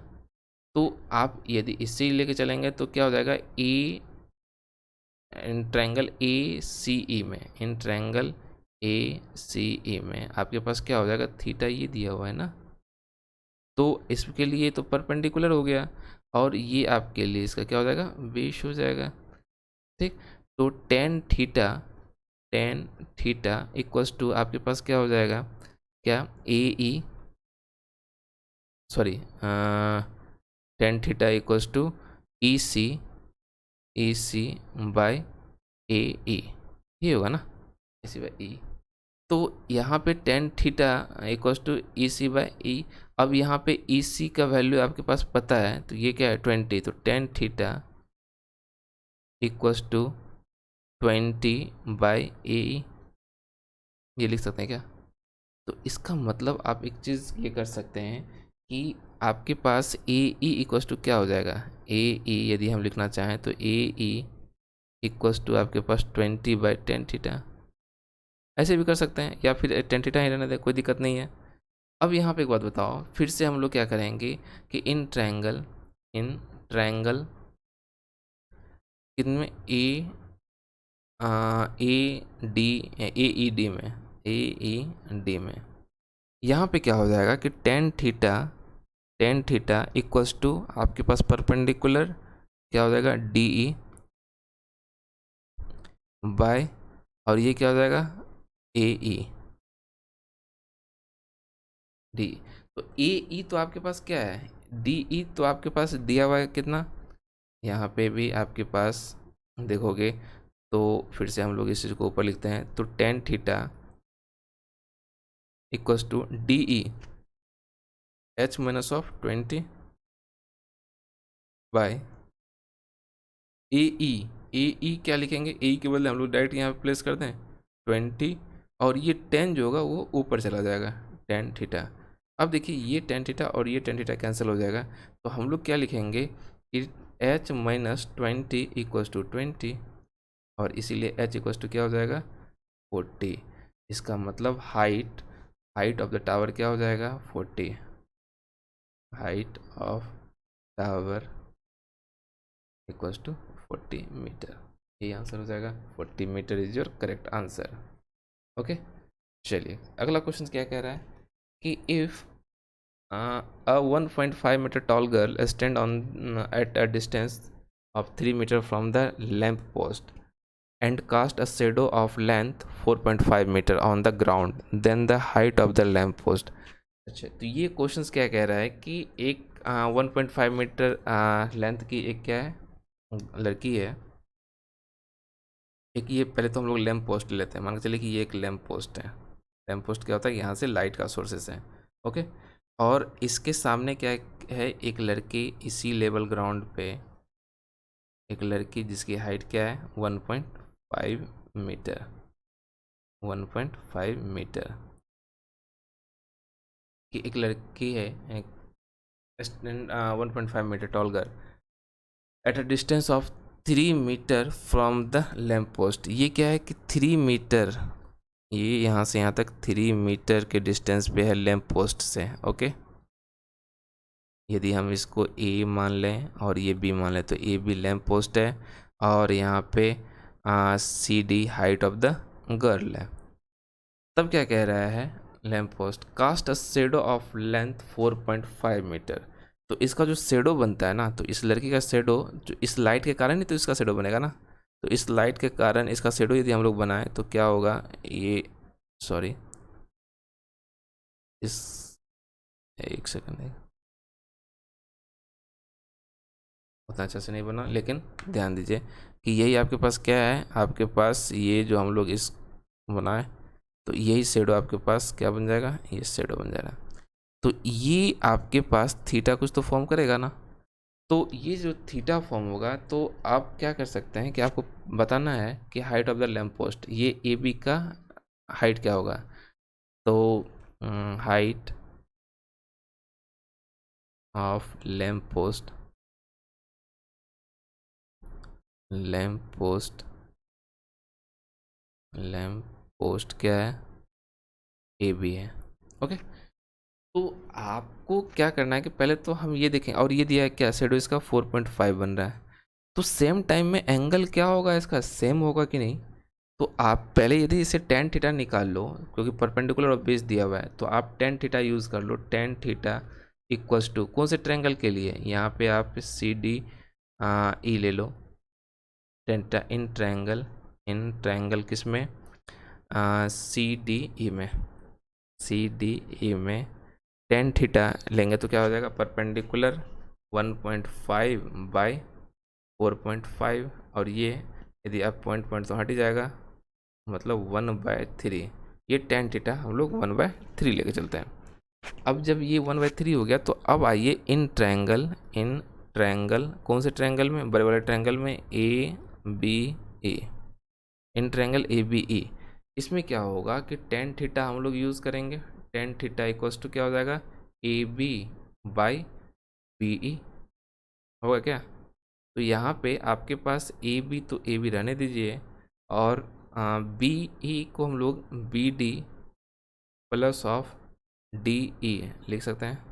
तो आप यदि इससे ही लेके चलेंगे तो क्या हो जाएगा, ए इन ट्रायंगल ए सी ई में, इन ट्रायंगल ए सी ई में आपके पास क्या हो जाएगा, थीटा ये दिया हुआ है ना, तो इसके लिए तो परपेंडिकुलर हो गया, और ये आपके लिए इसका क्या हो जाएगा, बेस हो जाएगा। ठीक, तो टेन थीटा इक्वल्स टू आपके पास क्या हो जाएगा, क्या A E sorry tan theta equals to E C by A E, ये होगा ना, ए सी बाई ई। तो यहाँ पे tan theta equals to E C by E. अब यहाँ पे ई सी का वैल्यू आपके पास पता है, तो ये क्या है 20, तो tan theta equals to 20 by A E, ये लिख सकते हैं क्या। तो इसका मतलब आप एक चीज़ ये कर सकते हैं कि आपके पास ए ई इक्वल्स टू क्या हो जाएगा, ए ई यदि हम लिखना चाहें तो ए ई इक्वल्स टू आपके पास 20 बाई टेन थीटा, ऐसे भी कर सकते हैं, या फिर टेन थीटा ही रहने दें, कोई दिक्कत नहीं है। अब यहाँ पे एक बात बताओ, फिर से हम लोग क्या करेंगे कि in triangle किनमें A E D में यहाँ पे क्या हो जाएगा कि टेन थीटा इक्वल्स टू आपके पास परपेंडिकुलर क्या हो जाएगा, डी ई बाय, और ये क्या हो जाएगा, ए ई डी। तो ए ई तो आपके पास क्या है, डी ई तो आपके पास दिया हुआ है कितना, यहाँ पे भी आपके पास देखोगे तो फिर से हम लोग इस चीज़ को ऊपर लिखते हैं, तो tan theta equals to D E H minus of 20 by A E क्या लिखेंगे, ए के बदले हम लोग डायरेक्ट यहाँ पे प्लेस कर दें 20, और ये 10 जो होगा वो ऊपर चला जाएगा, टेन थीटा। अब देखिए ये टेन थीटा और ये टेन थीटा कैंसिल हो जाएगा, तो हम लोग क्या लिखेंगे कि एच माइनस 20 इक्वल्स टू 20, और इसीलिए एच इक्वल्स टू क्या हो जाएगा 40। इसका मतलब हाइट ऑफ द टावर क्या हो जाएगा 40, height of tower equals to 40 metre, ये आंसर हो जाएगा, 40 metre is your correct answer. Okay, चलिए अगला क्वेश्चन क्या कह रहा है कि if a 1.5 meter tall girl stand on at a distance of 3 meter from the lamp post and cast a shadow of length 4.5 meter on the ground, then the height of the lamp post। अच्छा, तो ये क्वेश्चन क्या कह रहा है कि एक 1.5 मीटर लेंथ की एक क्या है लड़की है, एक ये पहले तो हम लोग लैम्प पोस्ट लेते हैं, मान के चलिए कि ये एक लैम्प पोस्ट है। लैम्प पोस्ट क्या होता है, यहाँ से लाइट का सोर्सेस है। ओके, और इसके सामने क्या है, एक लड़की इसी लेवल ग्राउंड पे, एक लड़की जिसकी हाइट क्या है 1.5 मीटर, 1.5 मीटर की एक लड़की है, 1.5 metre tall girl at a distance of 3 metre from the lamp post. ये क्या है कि 3 मीटर, ये यहाँ से यहाँ तक 3 मीटर के डिस्टेंस पे है लैम्प पोस्ट से। ओके, यदि हम इसको ए मान लें और ये बी मान लें, तो ए बी लैम्प पोस्ट है और यहाँ पे C D height of the girl है। तब क्या कह रहा है, lamp post cast a shadow of length 4.5 metre. तो इसका जो शेडो बनता है ना, तो इस लड़की का शेडो जो इस लाइट के कारण ही तो इसका शेडो बनेगा ना, तो इस लाइट के कारण इसका शेडो यदि हम लोग बनाएं तो क्या होगा, ये सॉरी इस एक सेकंड है, उतना अच्छा से नहीं बना, लेकिन ध्यान दीजिए कि यही आपके पास क्या है, आपके पास ये जो हम लोग इस बनाए, तो यही शेडो आपके पास क्या बन जाएगा, ये शेडो बन जाएगा। तो ये आपके पास थीटा कुछ तो फॉर्म करेगा ना। तो ये जो थीटा फॉर्म होगा, तो आप क्या कर सकते हैं कि आपको बताना है कि height of the lamp post, ये ए बी का हाइट क्या होगा। तो हाइट ऑफ लैम्प पोस्ट क्या है, ए बी है। ओके, तो आपको क्या करना है कि पहले तो हम ये देखें, और ये दिया है क्या, शेडो इसका 4.5 बन रहा है, तो सेम टाइम में एंगल क्या होगा इसका, सेम होगा कि नहीं। तो आप पहले यदि इसे टेन थीटा निकाल लो, क्योंकि परपेंडिकुलर और बेस दिया हुआ है, तो आप टेन थीटा यूज़ कर लो। टेन थीटा इक्वल्स टू कौन से ट्रायंगल के लिए, यहाँ पे आप सी डी ई ले लो। टेंटा इन ट्रायंगल किस में, सी डी ई में, टेन थीटा लेंगे तो क्या हो जाएगा, परपेंडिकुलर 1.5 बाई 4.5, और ये यदि आप पॉइंट तो हट ही जाएगा, मतलब 1/3। ये टेन थीटा हम लोग 1/3 लेके चलते हैं। अब जब ये 1/3 हो गया, तो अब आइए इन ट्रायंगल कौन से ट्रायंगल में, बड़े बड़े ट्रायंगल में, A B A, in triangle A B E, इसमें क्या होगा कि टेन थीटा हम लोग यूज़ करेंगे। टेन थीटा इक्वल्स टू क्या हो जाएगा, A B by B E होगा क्या। तो यहाँ पे आपके पास ए बी, तो ए बी रहने दीजिए, और बी ई को हम लोग B D plus of D E लिख सकते हैं।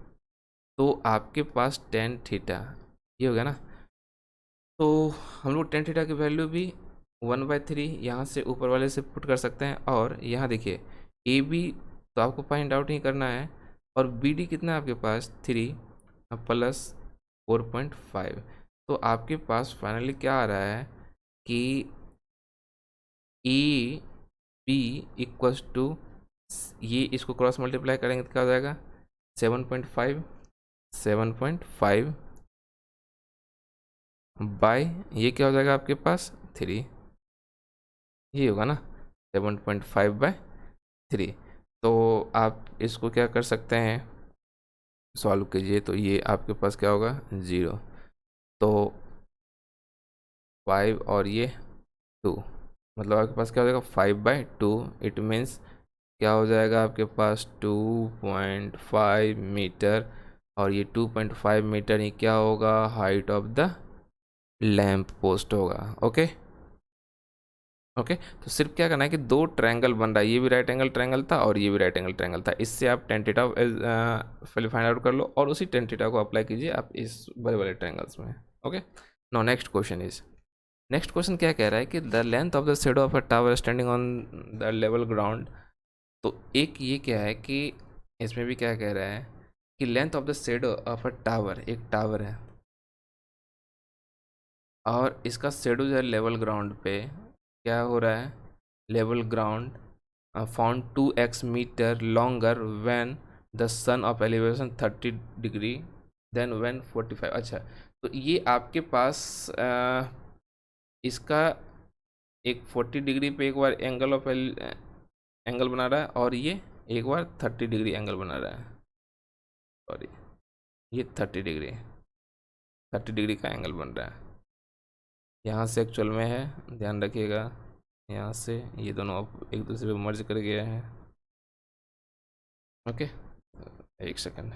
तो आपके पास टेन थीटा ये हो गया ना। तो हम लोग टेन थीटा की वैल्यू भी 1/3 यहाँ से ऊपर वाले से पुट कर सकते हैं, और यहाँ देखिए ए बी तो आपको फाइंड आउट ही करना है, और बी डी कितना है आपके पास 3 प्लस 4.5। तो आपके पास फाइनली क्या आ रहा है कि ए बी इक्वल्स टू, ये इसको क्रॉस मल्टीप्लाई करेंगे तो क्या हो जाएगा, 7.5 बाय ये क्या हो जाएगा आपके पास 3, ये होगा ना 7.5/3। तो आप इसको क्या कर सकते हैं, सॉल्व कीजिए, तो ये आपके पास क्या होगा 0, तो 5 और ये 2, मतलब आपके पास क्या हो जाएगा 5/2। इट मीन्स क्या हो जाएगा आपके पास 2.5 मीटर, और ये 2.5 मीटर ही क्या होगा, height of the lamp post होगा। ओके ओके, तो सिर्फ क्या करना है कि दो ट्रायंगल बन रहा है, ये भी राइट एंगल ट्रायंगल था और ये भी राइट एंगल ट्रायंगल था, इससे आप टेन थीटा पहले फाइंड आउट कर लो, और उसी टेन थीटा को अप्लाई कीजिए आप इस बड़े बड़े ट्रायंगल्स में। ओके, नाउ नेक्स्ट क्वेश्चन क्या कह रहा है कि the length of the shadow of a tower standing on the level ground. तो एक ये क्या है कि इसमें भी क्या कह रहा है कि length of the shadow of a tower, एक टावर है और इसका शेडो जो है लेवल ग्राउंड पे क्या हो रहा है, level ground found 2x metre longer when the sun of elevation 30 degree then when 45। अच्छा, तो ये आपके पास इसका एक 40 डिग्री पे एक बार एंगल बना रहा है, और ये एक बार 30 डिग्री एंगल बना रहा है, सॉरी ये 30 डिग्री का एंगल बन रहा है। यहाँ से एक्चुअल में है, ध्यान रखिएगा, यहाँ से ये दोनों अब एक दूसरे पे मर्ज कर गया है। ओके, एक सेकंड।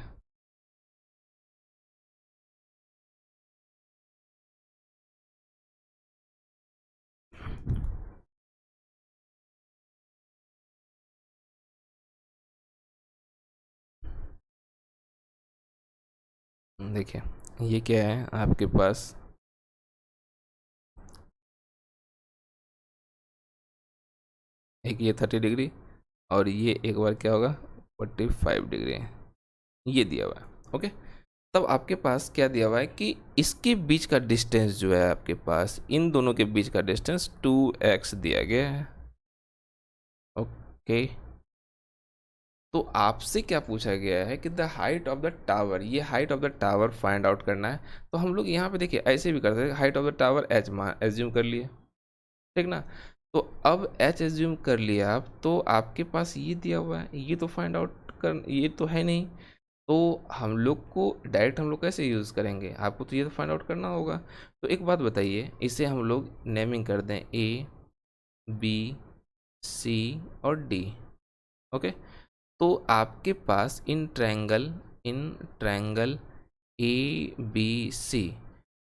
देखिए ये क्या है आपके पास, एक ये 30 डिग्री, और ये एक बार क्या होगा 45 डिग्री, ये दिया हुआ है। ओके, तब आपके पास क्या दिया हुआ है कि इसके बीच का डिस्टेंस जो है आपके पास, इन दोनों के बीच का डिस्टेंस 2x दिया गया है। ओके, तो आपसे क्या पूछा गया है कि the height of the tower, ये height of the tower find out करना है। तो हम लोग यहाँ पे देखिए ऐसे भी कर सकते हैं, height of the tower H मान एज्यूम कर लिए, ठीक ना। तो अब एच एज्यूम कर लिया आप, तो आपके पास ये दिया हुआ है, ये तो फाइंड आउट कर, ये तो है नहीं, तो हम लोग को डायरेक्ट हम लोग कैसे यूज़ करेंगे, आपको तो ये तो फाइंड आउट करना होगा। तो एक बात बताइए, इसे हम लोग नेमिंग कर दें ए बी सी और डी, ओके। तो आपके पास इन ट्रायंगल ए बी सी,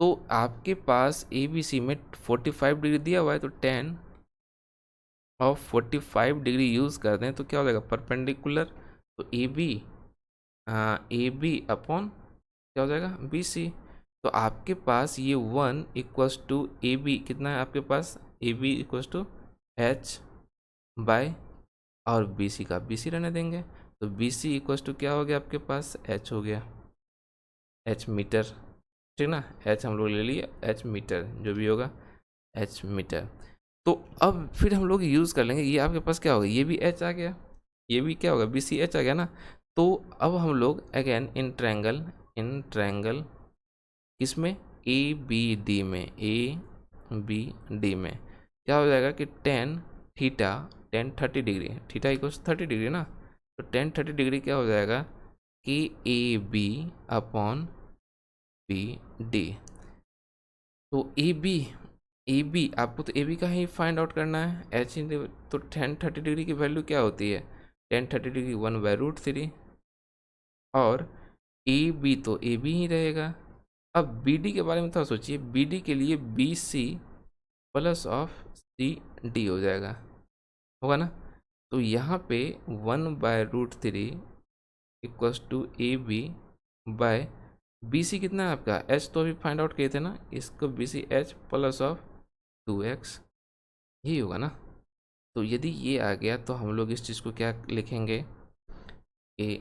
तो आपके पास ए बी सी में 45 डिग्री दिया हुआ है, तो 10 और 45 डिग्री यूज़ कर दें तो क्या हो जाएगा, परपेंडिकुलर। तो ए बी अपॉन क्या हो जाएगा, बी सी। तो आपके पास ये 1 इक्वल्स टू ए बी, कितना है आपके पास, A B equals to H by, और बी सी का बी सी रहने देंगे। तो बी सी इक्वल्स टू क्या हो गया आपके पास, एच हो गया, एच मीटर, ठीक ना। एच हम लोग ले लिए, एच मीटर जो भी होगा, एच मीटर। तो अब फिर हम लोग यूज़ कर लेंगे, ये आपके पास क्या होगा, ये भी एच आ गया, ये भी क्या होगा, बी सी एच आ गया ना। तो अब हम लोग अगेन इन ट्रायंगल किसमें, ए बी डी में, ए बी डी में क्या हो जाएगा कि tan 30 degree, theta equals 30 degree ना। तो 10 30 डिग्री क्या हो जाएगा कि A B upon B D. तो ए बी आपको तो ए बी का ही फाइंड आउट करना है, एच इन, तो 10 30 डिग्री की वैल्यू क्या होती है, 10 30 डिग्री 1/√3, और ए बी तो ए बी ही रहेगा। अब बी डी के बारे में थोड़ा सोचिए, बी डी के लिए B C plus of C D हो जाएगा, होगा ना। तो यहाँ पे 1/√3 equals to A B by B C, कितना है आपका, एच तो अभी फाइंड आउट किए थे ना, इसको B C H plus of 2x, यही होगा ना। तो यदि ये आ गया तो हम लोग इस चीज़ को क्या लिखेंगे कि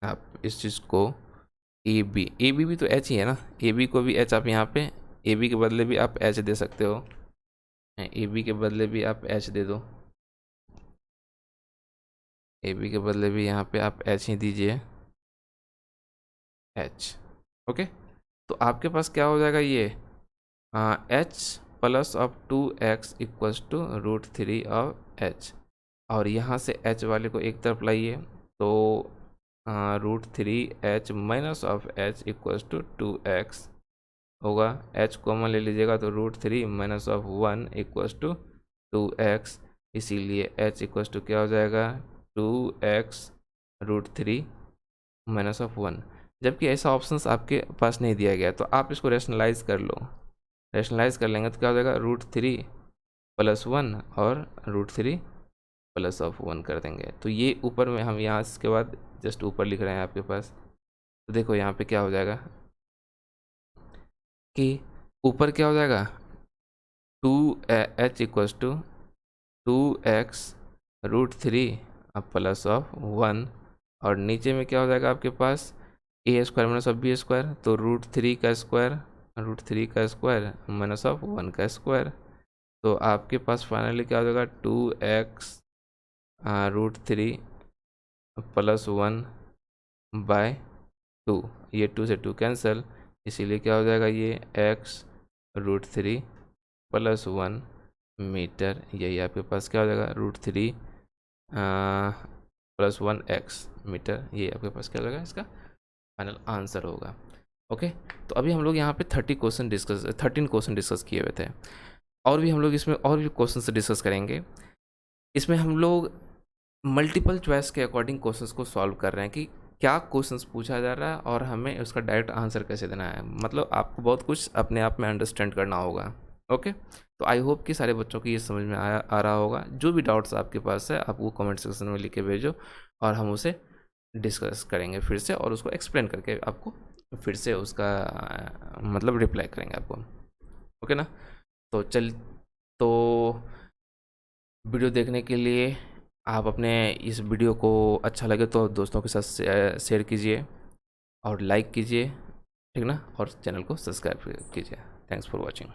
आप इस चीज़ को ए बी भी तो एच ही है ना, ए बी को भी एच, आप यहाँ पे ए बी के बदले भी आप एच दे सकते हो, ए बी के बदले भी आप एच दे दो, ए बी के बदले भी यहाँ पे आप एच ही दीजिए, एच, ओके। तो आपके पास क्या हो जाएगा, ये H plus of 2x equals to √3 of H, और यहाँ से h वाले को एक तरफ लाइए, तो √3h minus of h equals to 2x होगा, h कॉमन ले लीजिएगा तो √3 minus of 1 equals to 2x, इसीलिए h इक्वल्स टू क्या हो जाएगा, 2x √3 माइनस ऑफ 1। जबकि ऐसा ऑप्शंस आपके पास नहीं दिया गया, तो आप इसको रेशनलाइज कर लो, रेशनलाइज कर लेंगे तो क्या हो जाएगा, √3 + 1 और √3 प्लस ऑफ 1 कर देंगे। तो ये ऊपर में हम यहाँ इसके बाद जस्ट ऊपर लिख रहे हैं आपके पास, तो देखो यहाँ पे क्या हो जाएगा कि ऊपर क्या हो जाएगा, 2h equals to 2x √3 plus of 1, और नीचे में क्या हो जाएगा आपके पास, a² माइनस ऑफ b², तो √3 का स्क्वायर माइनस ऑफ 1 का स्क्वायर। तो आपके पास फाइनली क्या हो जाएगा, 2x √3 + 1/2, ये 2 से 2 कैंसिल, इसीलिए क्या हो जाएगा, ये x √3 + 1 मीटर, यही आपके पास क्या हो जाएगा, √3 + 1x मीटर, ये आपके पास क्या हो जाएगा, इसका फाइनल आंसर होगा, ओके। तो अभी हम लोग यहाँ पे 13 क्वेश्चन डिस्कस किए हुए थे, और भी हम लोग इसमें और भी क्वेश्चन डिस्कस करेंगे। इसमें हम लोग मल्टीपल चॉइस के अकॉर्डिंग क्वेश्चंस को सॉल्व कर रहे हैं कि क्या क्वेश्चंस पूछा जा रहा है और हमें उसका डायरेक्ट आंसर कैसे देना है, मतलब आपको बहुत कुछ अपने आप में अंडरस्टैंड करना होगा, ओके। तो आई होप कि सारे बच्चों को ये समझ में आ रहा होगा। जो भी डाउट्स आपके पास है आप वो कमेंट सेक्शन में लिख के भेजो, और हम उसे डिस्कस करेंगे फिर से, और उसको एक्सप्लेन करके आपको फिर से उसका मतलब रिप्लाई करेंगे आपको, ओके ना। तो वीडियो देखने के लिए आप अपने इस वीडियो को अच्छा लगे तो दोस्तों के साथ शेयर कीजिए और लाइक कीजिए, ठीक ना, और चैनल को सब्सक्राइब कीजिए। Thanks for watching.